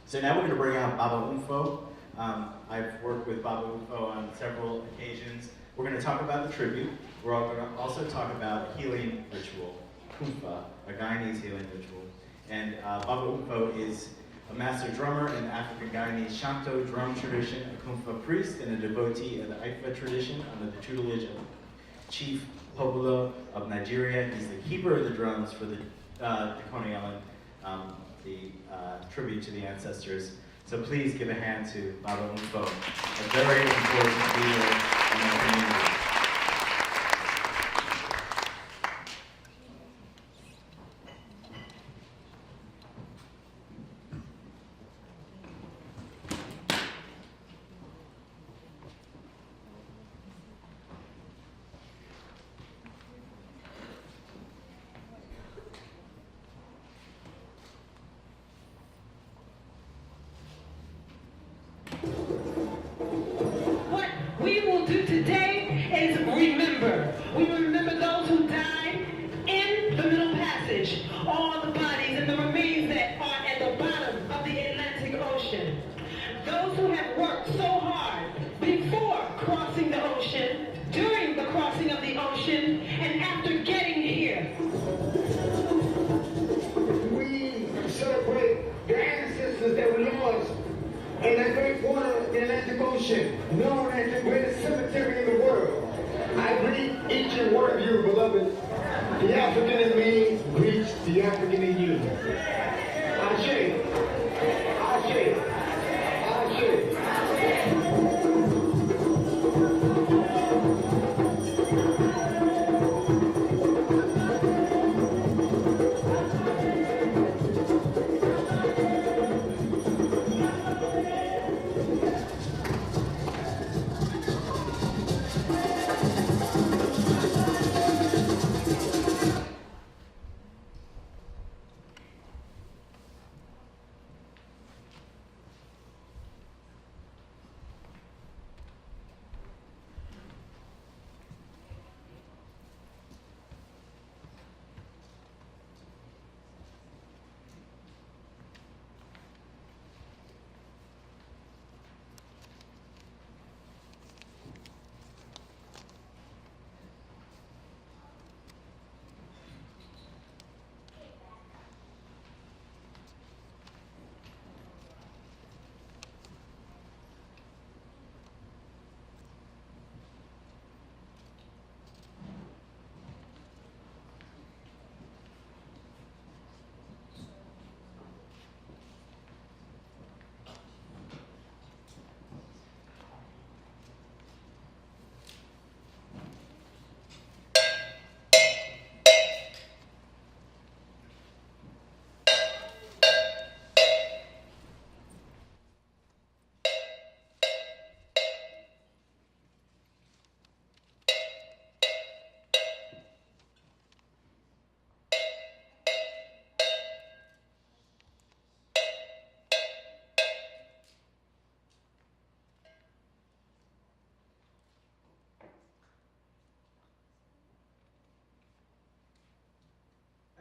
So now we're going to bring out Baba Mpho. I've worked with Baba Mpho on several occasions. We're going to talk about the tribute. We're going to also talk about a healing ritual, Kumfah, a Guyanese healing ritual. And Baba Mpho is a master drummer in the African Guyanese Shanto drum tradition, a Kumfah priest, and a devotee of the Ifa tradition under the tutelage of Chief Pobula of Nigeria. He's the keeper of the drums for the Dikoni Island, the tribute to the ancestors. So please give a hand to Baba Mpho, a very important leader in our community. What we will do today is remember. We will remember those who died in the Middle Passage, all the bodies and the remains that are at the bottom of the Atlantic Ocean. Those who have worked so hard before crossing the ocean, during the crossing of the ocean, and after getting here. We celebrate the ancestors that were lost in that great water, the Atlantic Ocean, known as the greatest cemetery in the world. I greet each and one of you, beloved. The African in me greets the African in you. Ashe. Ashe. Ashe.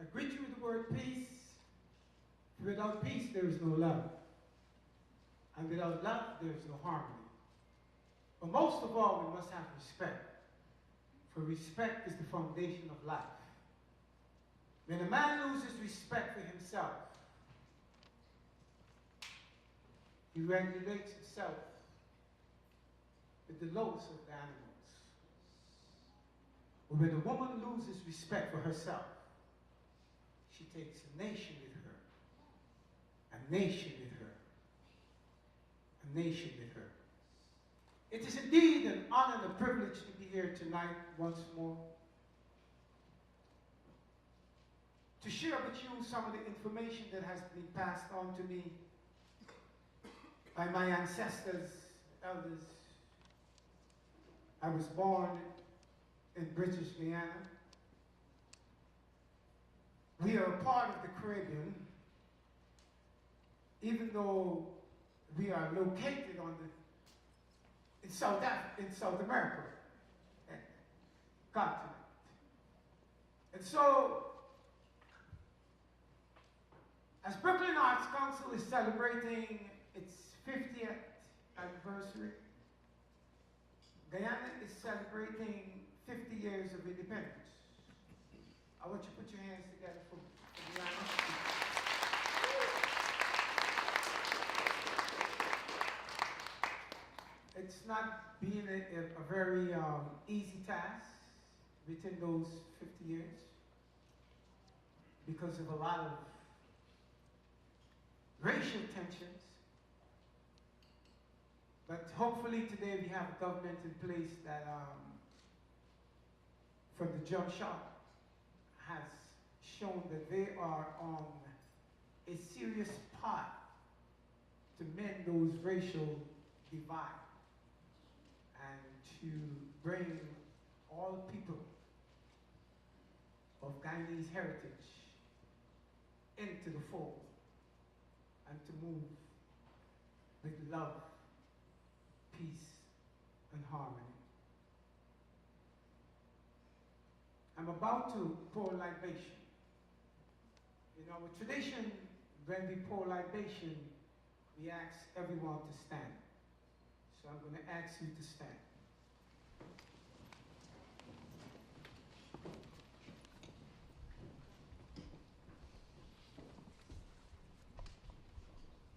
I greet you with the word peace. Without peace, there is no love. And without love, there is no harmony. But most of all, we must have respect. For respect is the foundation of life. When a man loses respect for himself, he regulates himself with the lowest of the animals. But when a woman loses respect for herself, she takes a nation with her, a nation with her, a nation with her. It is indeed an honor and a privilege to be here tonight once more, to share with you some of the information that has been passed on to me by my ancestors, elders. I was born in British Guyana. We are a part of the Caribbean, even though we are located in South America, continent. And so, as Brooklyn Arts Council is celebrating its 50th anniversary, Guyana is celebrating 50 years of independence. I want you to put your hands together for Guyana. It's not been a very easy task within those 50 years because of a lot of racial tensions. But hopefully today we have a government in place that from the jump shot has shown that they are on a serious path to mend those racial divides and to bring all people of Guyanese heritage into the fold and to move with love, peace, and harmony. I'm about to pour libation. In our tradition, when we pour libation, we ask everyone to stand. So I'm going to ask you to stand.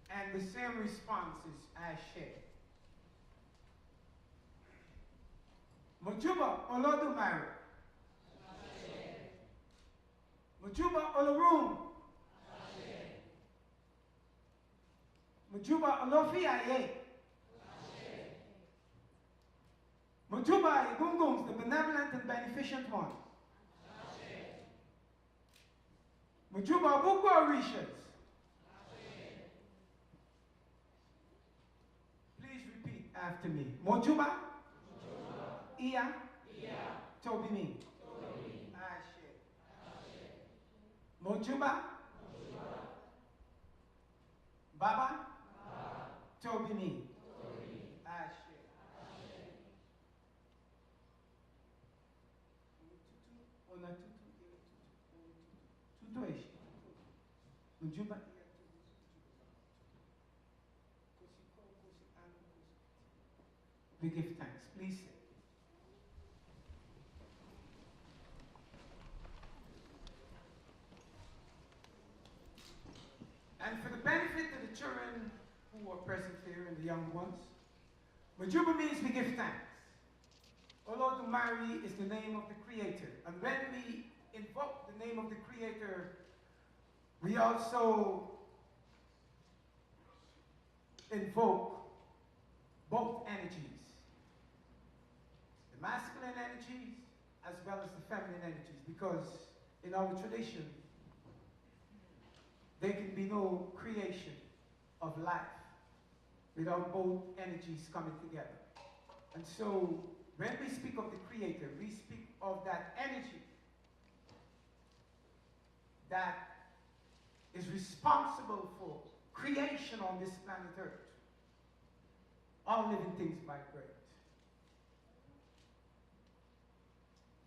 And the same response is Ashe. Mojuba Olodumare. Mojuba Olorum. Mojuba Olofiaye. Mojuba Igungums, the benevolent and beneficent one. Mojuba Buko Orishas. Please repeat after me. Mojuba. Iya. Tobimi. Ashe. Mojuba. Baba. Tobimi. Ashe. Mojuba. We give thanks. Please sit. And for the benefit of the children who are present here and the young ones, Mojuba means we give thanks. Olodumare is the name of the Creator. And when we invoke the name of the Creator, we also invoke both energies. The masculine energies as well as the feminine energies, because in our tradition, there can be no creation of life without both energies coming together. And so, when we speak of the Creator, we speak of that energy that is responsible for creation on this planet Earth. All living things vibrate.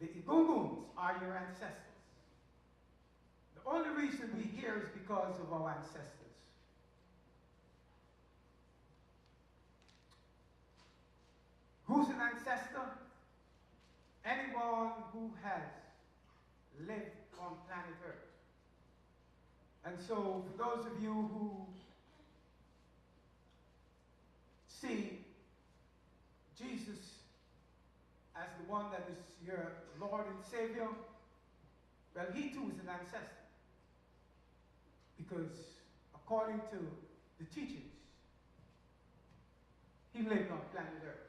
The Igunguns are your ancestors. The only reason we're here is because of our ancestors. Who's an ancestor? Anyone who has lived on planet Earth. And so, for those of you who see Jesus as the one that is your Lord and Savior, well, he too is an ancestor. Because according to the teachings, he lived on planet Earth.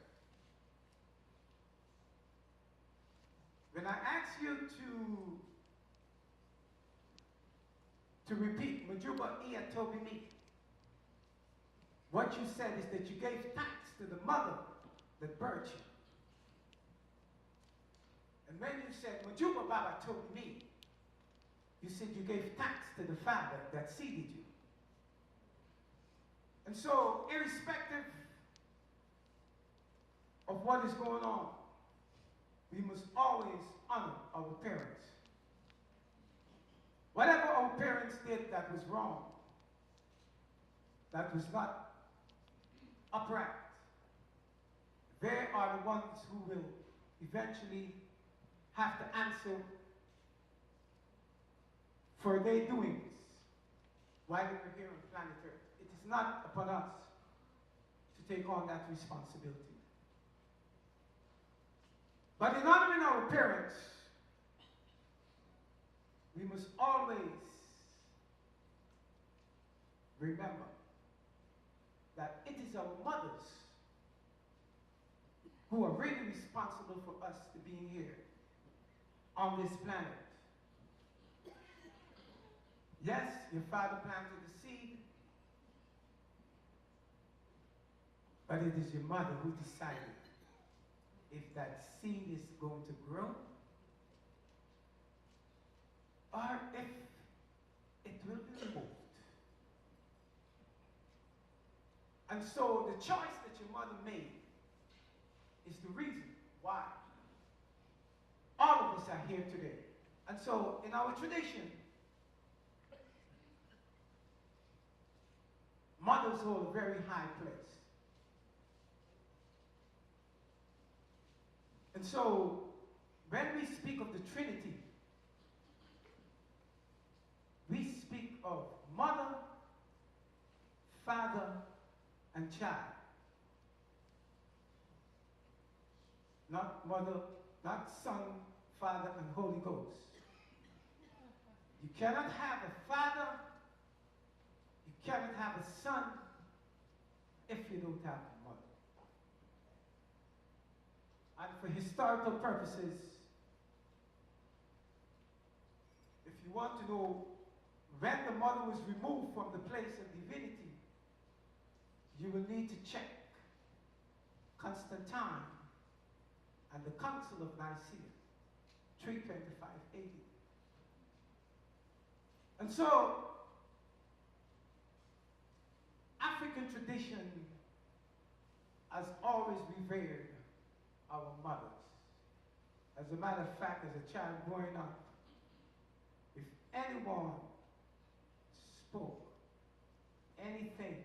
When I ask you to repeat, Mojuba Iya Tobimi, what you said is that you gave thanks to the mother that birthed you. And when you said, Mojuba Baba Tobimi, you said you gave thanks to the father that seeded you. And so, irrespective of what is going on, we must always honor our parents. Whatever our parents did that was wrong, that was not upright, they are the ones who will eventually have to answer for their doings while they were here on planet Earth. It is not upon us to take on that responsibility. But in honoring our parents, we must always remember that it is our mothers who are really responsible for us to being here on this planet. Yes, your father planted the seed, but it is your mother who decided if that seed is going to grow or if it will be removed. And so the choice that your mother made is the reason why all of us are here today. And so in our tradition, mothers hold a very high place. And so when we speak of the Trinity, we speak of mother, father, and child. Not mother, not son, father, and Holy Ghost. You cannot have a father, you cannot have a son if you don't have a mother. And for historical purposes, if you want to know when the mother was removed from the place of divinity, you will need to check Constantine and the Council of Nicaea, 325 AD. And so, African tradition has always revered our mothers. As a matter of fact, as a child growing up, if anyone spoke anything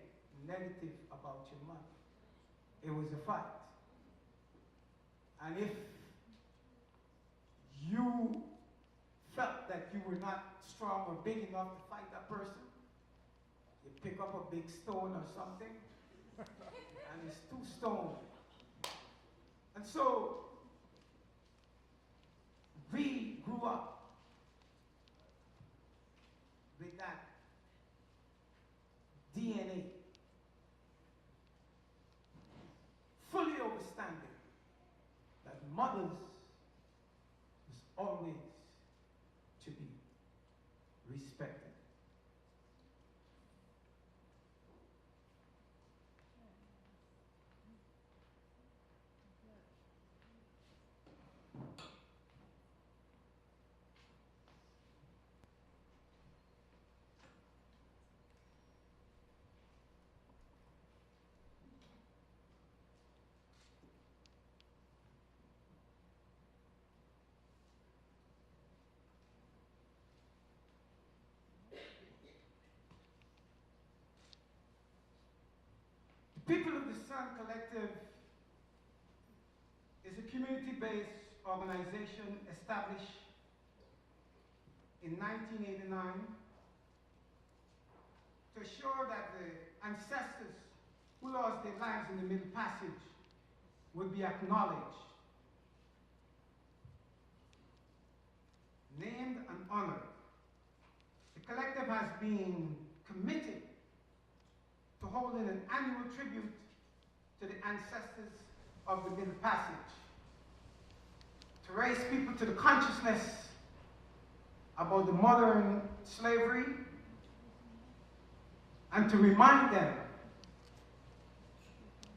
negative about your mother, it was a fight. And if you felt that you were not strong or big enough to fight that person, you pick up a big stone or something, and it's 2 stones. And so, we grew up with that DNA, fully understanding that mothers was always to be respected. People of the Sun Collective is a community-based organization established in 1989 to assure that the ancestors who lost their lives in the Middle Passage would be acknowledged, named and honored. The collective has been committed to holding an annual tribute to the ancestors of the Middle Passage, to raise people to the consciousness about the modern slavery, and to remind them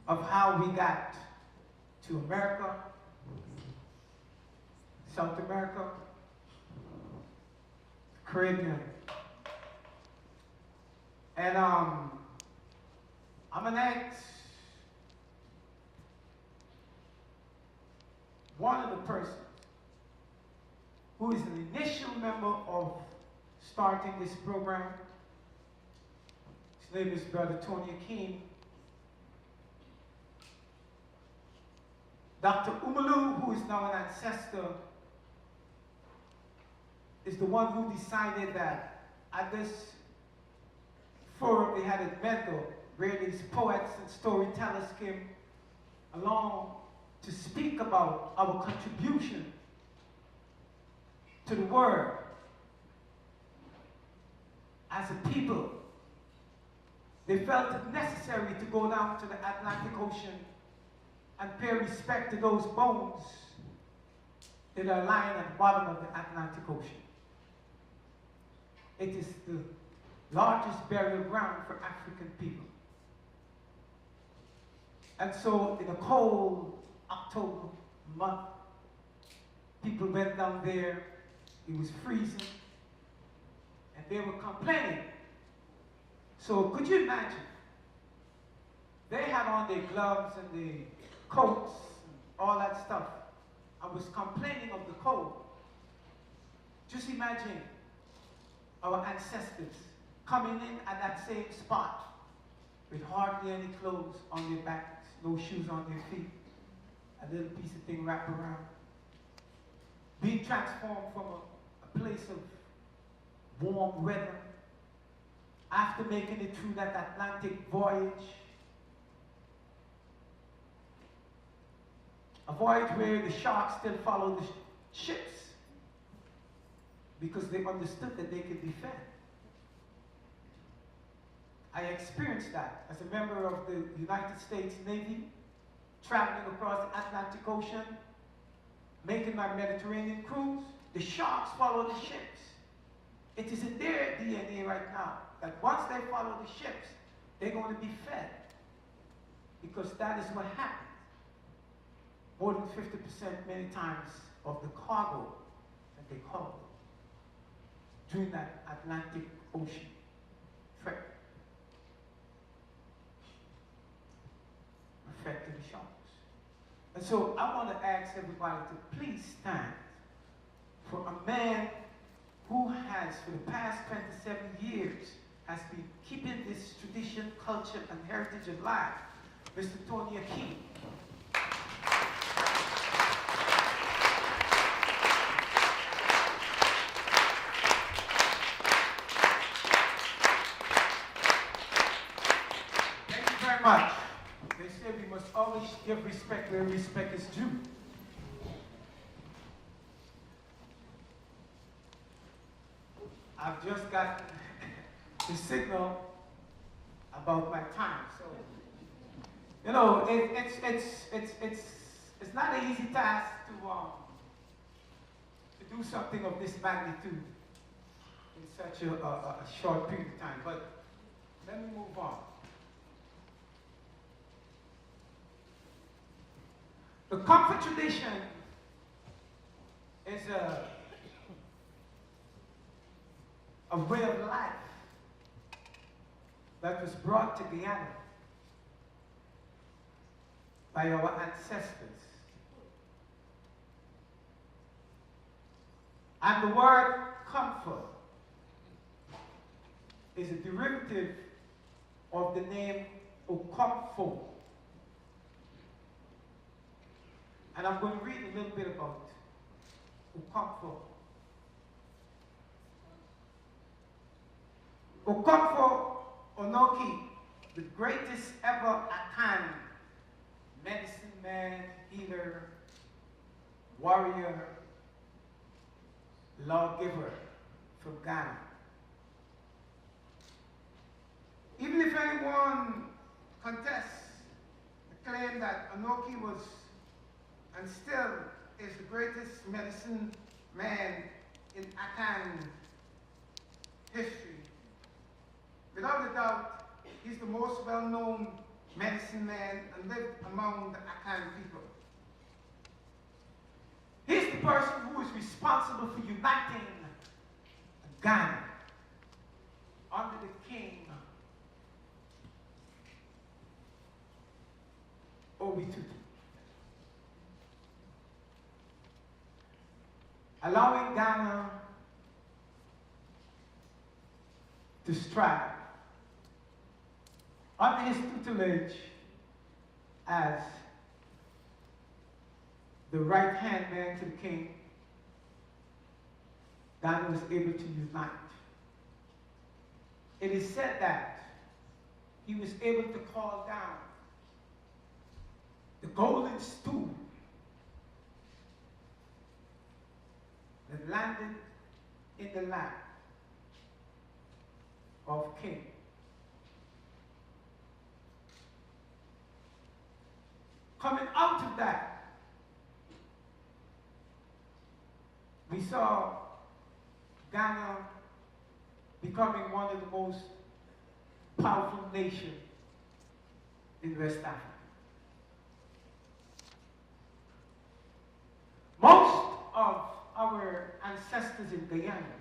of how we got to America, South America, the Caribbean. And I'm an one of the persons who is an initial member of starting this program. His name is Brother Tony Akeem. Dr. Umalu, who is now an ancestor, is the one who decided that at this forum they had a mentor where these poets and storytellers came along to speak about our contribution to the world as a people. They felt it necessary to go down to the Atlantic Ocean and pay respect to those bones that are lying at the bottom of the Atlantic Ocean. It is the largest burial ground for African people. And so in a cold October month, people went down there, it was freezing, and they were complaining. So could you imagine? They had on their gloves and their coats and all that stuff, and was complaining of the cold. Just imagine our ancestors coming in at that same spot with hardly any clothes on their backs, no shoes on their feet, a little piece of thing wrapped around, being transformed from a place of warm weather after making it through that Atlantic voyage. A voyage where the sharks still follow the ships because they understood that they could be fed. I experienced that as a member of the United States Navy, traveling across the Atlantic Ocean, making my Mediterranean cruise. The sharks follow the ships. It is in their DNA right now that once they follow the ships, they're going to be fed. Because that is what happened. More than 50% many times of the cargo that they carried during that Atlantic Ocean trek affected the sharks. And so I want to ask everybody to please stand for a man who has, for the past 27 years, has been keeping this tradition, culture, and heritage alive, Mr. Tony Akeem. Thank you very much. They say we must always give respect where respect is due. I've just got the signal about my time, so you know it's not an easy task to do something of this magnitude in such a short period of time. But let me move on. The Kumfah tradition is a way of life that was brought to Guyana by our ancestors. And the word Kumfah is a derivative of the name Mpho. And I'm going to read a little bit about Mpho. Mpho Onoki, the greatest ever Akan, medicine man, healer, warrior, lawgiver from Ghana. Even if anyone contests the claim that Onoki was and still is the greatest medicine man in Akan history, without a doubt, he's the most well-known medicine man and lived among the Akan people. He's the person who is responsible for uniting Ghana under the king Obitutu. allowing Ghana to strive under his tutelage as the right-hand man to the king. Ghana was able to unite. It is said that he was able to call down the golden stool that landed in the lap of King. Coming out of that, we saw Ghana becoming one of the most powerful nations in West Africa. Most of our ancestors in Guyana,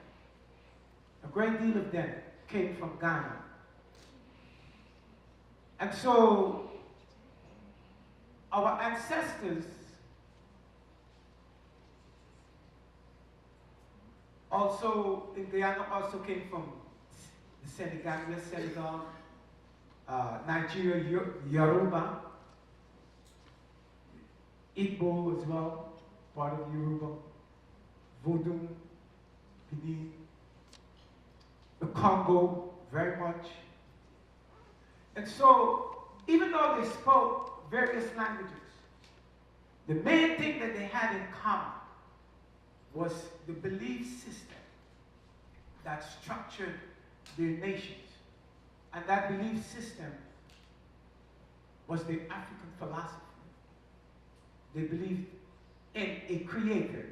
a great deal of them came from Ghana. And so our ancestors also in Guyana also came from the Senegal, Nigeria, Yoruba, Igbo as well, part of Yoruba, Vodou, Benin, the Congo, very much. And so, even though they spoke various languages, the main thing that they had in common was the belief system that structured their nations. And that belief system was the African philosophy. They believed in a creator.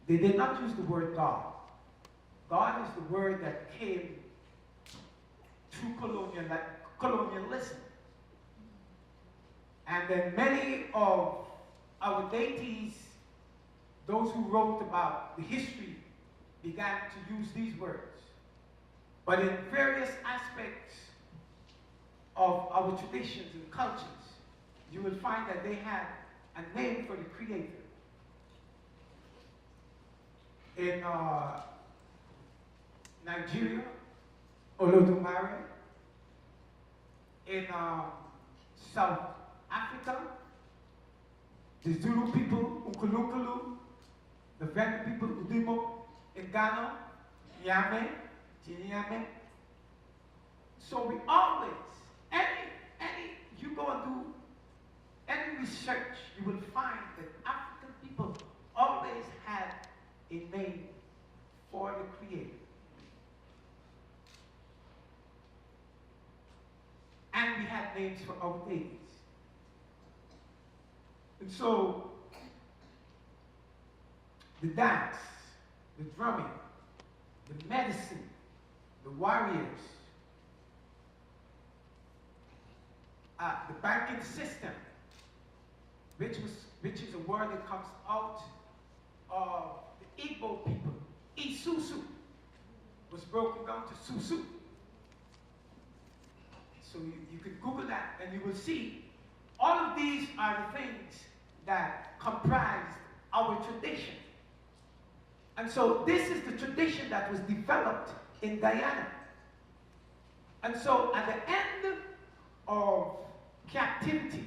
They did not use the word God. God is the word that came through colonialism. And then many of our deities, those who wrote about the history, began to use these words. But in various aspects of our traditions and cultures, you will find that they had a name for the creator. In Nigeria, Olodumare. In South Africa, the Zulu people, Nkulunkulu. The Vendu people, Udimo. In Ghana, Nyame, Chinyame. So we always, you go and do any research, you will find that African people always had a name for the creator. And we had names for our deities. And so, the dance, the drumming, the medicine, the warriors, the banking system, which is a word that comes out of the Igbo people. Isusu was broken down to Susu. So you can Google that and you will see all of these are the things that comprise our tradition. And so this is the tradition that was developed in Guyana. And so at the end of captivity,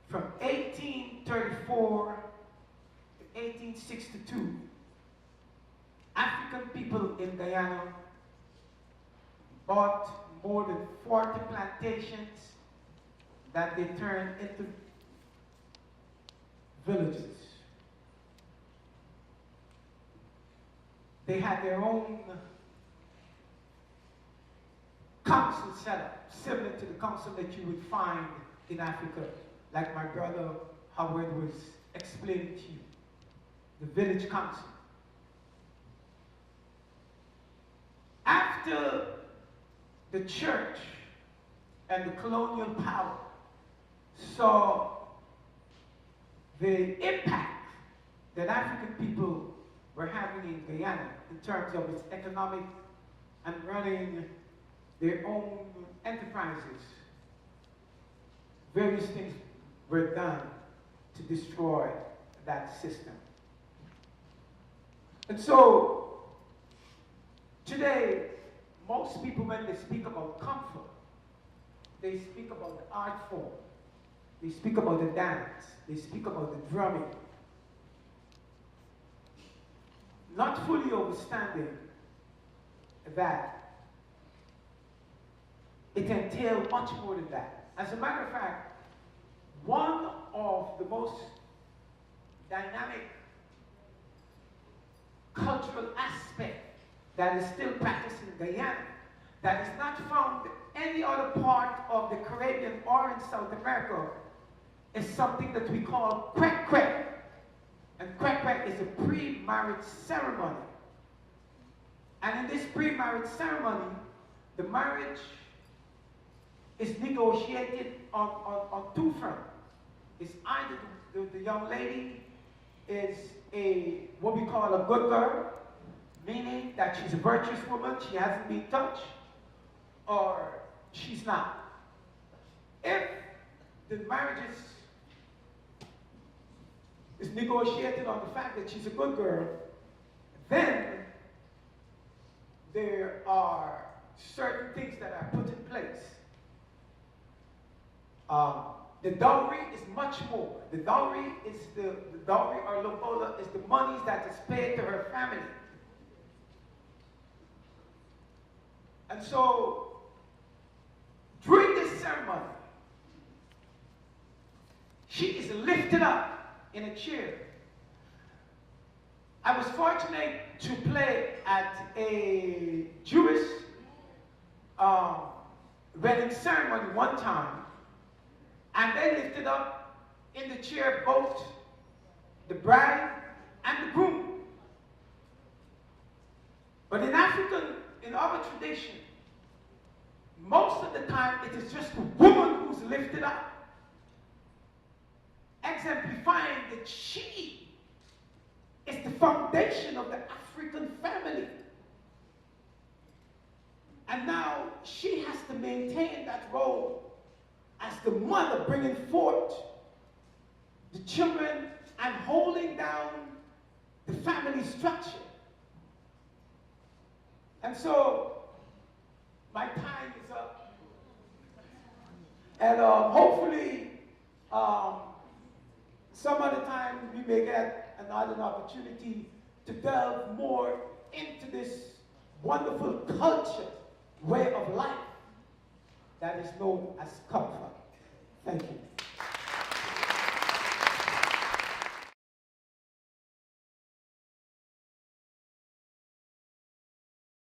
from 1834 to 1862, African people in Guyana bought more than 40 plantations that they turned into villages. They had their own council set up, similar to the council that you would find in Africa, like my brother Howard was explaining to you, the village council. After the church and the colonial power saw the impact that African people were having in Guyana in terms of its economic and running their own enterprises, various things were done to destroy that system. And so, today, most people, when they speak about Kumfah, they speak about the art form, they speak about the dance, they speak about the drumming, not fully understanding that it entails much more than that. As a matter of fact, one of the most dynamic cultural aspects that is still practiced in Guyana, that is not found in any other part of the Caribbean or in South America, is something that we call kwek kwek. And kwek kwek is a pre-marriage ceremony. And in this pre-marriage ceremony, the marriage is negotiated on two fronts. It's either the young lady is what we call a good girl, meaning that she's a virtuous woman, she hasn't been touched, or she's not. If the marriage is negotiated on the fact that she's a good girl, then there are certain things that are put in place. The dowry is much more. The dowry is the dowry or lobola is the money that is paid to her family. And so, during this ceremony, she is lifted up in a chair. I was fortunate to play at a Jewish wedding ceremony one time, and they lifted up in the chair both the bride and the groom. But in our tradition, most of the time it is just the woman who's lifted up, exemplifying that she is the foundation of the African family. And now she has to maintain that role as the mother, bringing forth the children and holding down the family structure. And so, my time is up. And hopefully, some other time we may get another opportunity to delve more into this wonderful culture, way of life that is known as Kumfah. Thank you.